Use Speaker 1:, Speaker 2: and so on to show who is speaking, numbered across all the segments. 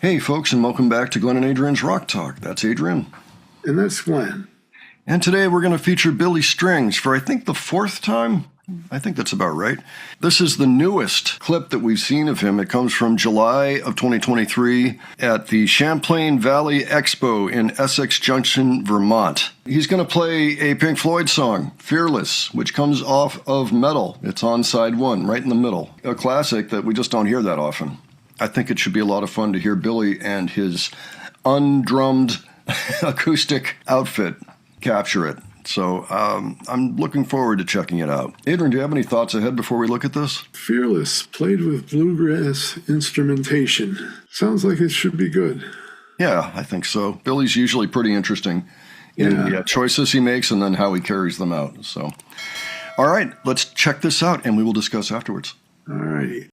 Speaker 1: Hey, folks, and welcome back to Glenn and Adrian's Rock Talk. That's Adrian.
Speaker 2: And that's Glenn.
Speaker 1: And today we're going to feature Billy Strings for, I think, the fourth time. I think that's about right. This is the newest clip that we've seen of him. It comes from July of 2023 at the Champlain Valley Expo in Essex Junction, Vermont. He's going to play a Pink Floyd song, Fearless, which comes off of Metal. It's on side one, right in the middle. A classic that we just don't hear that often. I think it should be a lot of fun to hear Billy and his undrummed acoustic outfit capture it. So I'm looking forward to checking it out. Adrian, do you have any thoughts ahead before we look at this?
Speaker 2: Fearless, played with bluegrass instrumentation. Sounds like it should be good.
Speaker 1: Yeah, I think so. Billy's usually pretty interesting in the choices he makes and then how he carries them out. So, all right, let's check this out and we will discuss afterwards.
Speaker 2: All righty.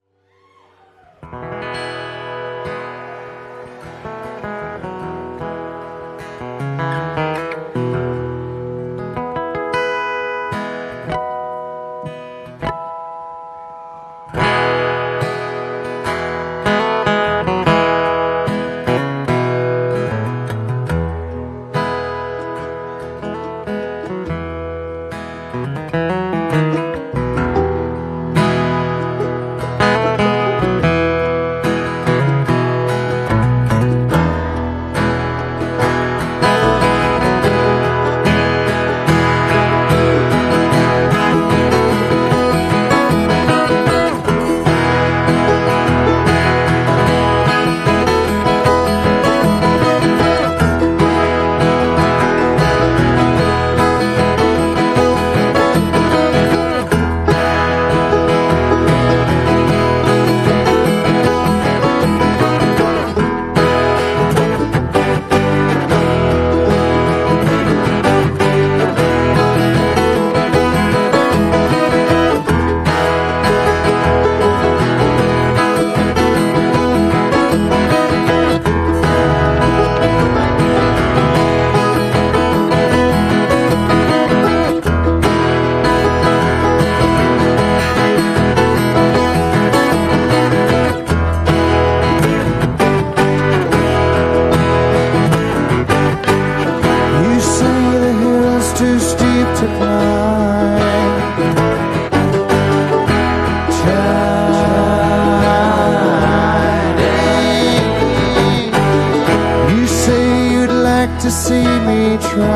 Speaker 3: To see me try,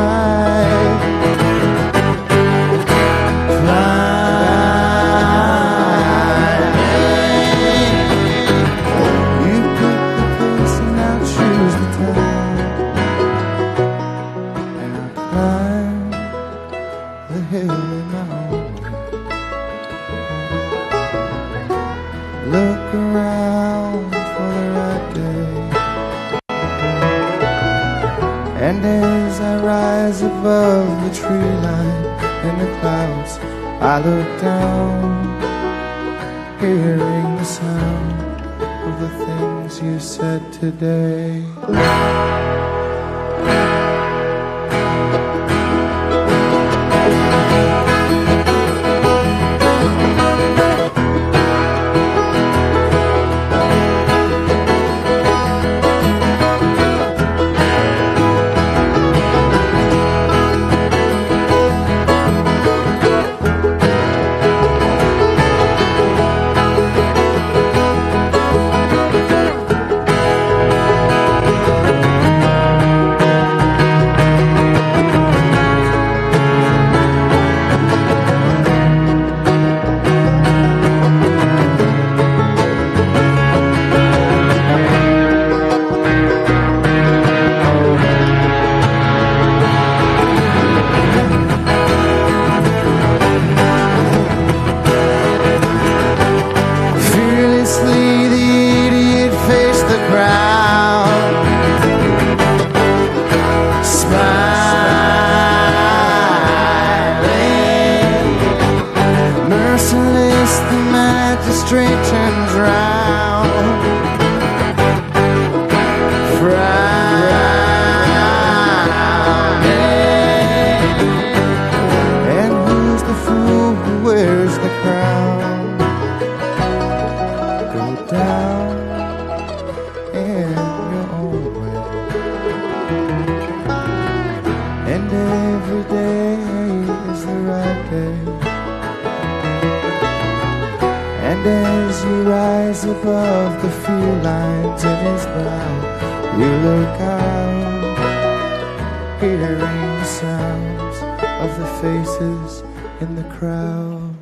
Speaker 3: you pick the pace and I'll choose the time, and I'll climb the hill in my own way. Look around for the right day. And as I rise above the tree line and the clouds, I look down, hearing the sound of the things you said today. above the few lines in his brow. You look out, hearing the sounds of the faces in the crowd.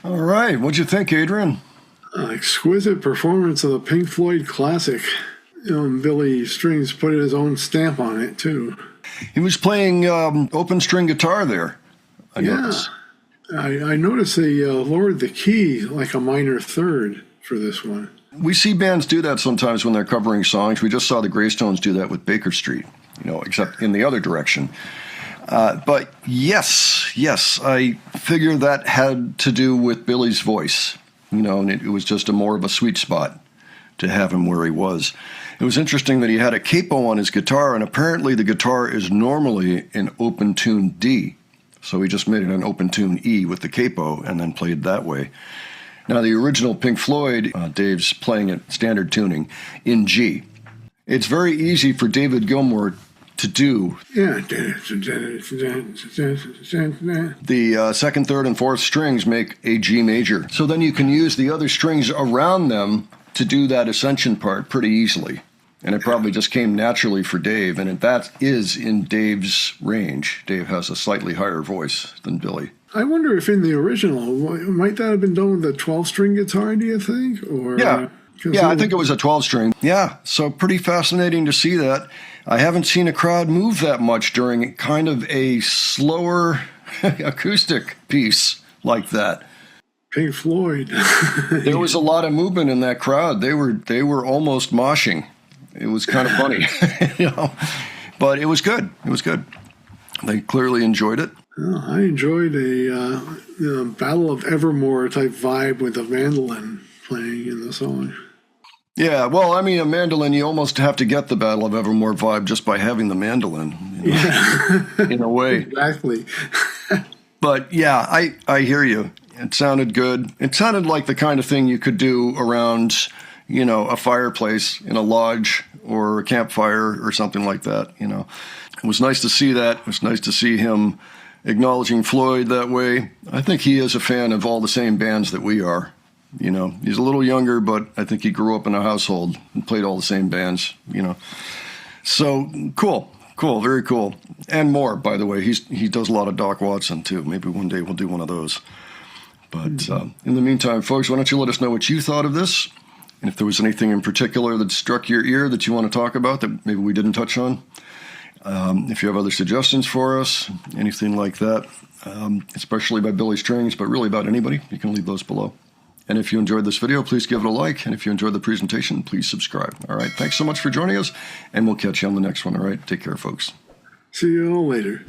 Speaker 1: All right. What'd you think, Adrian?
Speaker 2: Exquisite performance of the Pink Floyd classic. And Billy Strings put his own stamp on it, too.
Speaker 1: He was playing open string guitar there. I noticed.
Speaker 2: I noticed they lowered the key like a minor third for this one.
Speaker 1: We see bands do that sometimes when they're covering songs. We just saw the Greystones do that with Baker Street, except in the other direction. But yes, I figure that had to do with Billy's voice, and it was just more of a sweet spot to have him where he was. It was interesting that he had a capo on his guitar, and apparently the guitar is normally an open tune D. So he just made it an open tune E with the capo and then played that way. Now, the original Pink Floyd, Dave's playing it standard tuning in G. It's very easy for David Gilmour to do.
Speaker 2: Yeah.
Speaker 1: The second, third, and fourth strings make a G major. So then you can use the other strings around them to do that ascension part pretty easily. And it probably just came naturally for Dave, and that is in Dave's range. Dave has a slightly higher voice than Billy.
Speaker 2: I wonder if in the original, might that have been done with a 12-string guitar, do you think? Or
Speaker 1: Yeah, I think it was a 12-string. Yeah, so pretty fascinating to see that. I haven't seen a crowd move that much during kind of a slower acoustic piece like that.
Speaker 2: Pink Floyd.
Speaker 1: There was a lot of movement in that crowd. They were almost moshing. It was kind of funny, but it was good. It was good. They clearly enjoyed it.
Speaker 2: Well, I enjoyed a Battle of Evermore type vibe with a mandolin playing in the song.
Speaker 1: Yeah, well, I mean, a mandolin, you almost have to get the Battle of Evermore vibe just by having the mandolin, in a way.
Speaker 2: Exactly.
Speaker 1: But yeah, I hear you. It sounded good. It sounded like the kind of thing you could do around, a fireplace in a lodge or a campfire or something like that, It was nice to see that. It was nice to see him acknowledging Floyd that way. I think he is a fan of all the same bands that we are. He's a little younger, but I think he grew up in a household and played all the same bands, So cool, very cool. And more, by the way. He does a lot of Doc Watson, too. Maybe one day we'll do one of those. But in the meantime, folks, why don't you let us know what you thought of this? And if there was anything in particular that struck your ear that you want to talk about that maybe we didn't touch on. If you have other suggestions for us, anything like that, especially by Billy Strings, but really about anybody, you can leave those below. And if you enjoyed this video, please give it a like. And if you enjoyed the presentation, please subscribe. All right. Thanks so much for joining us. And we'll catch you on the next one. All right. Take care, folks.
Speaker 2: See you all later.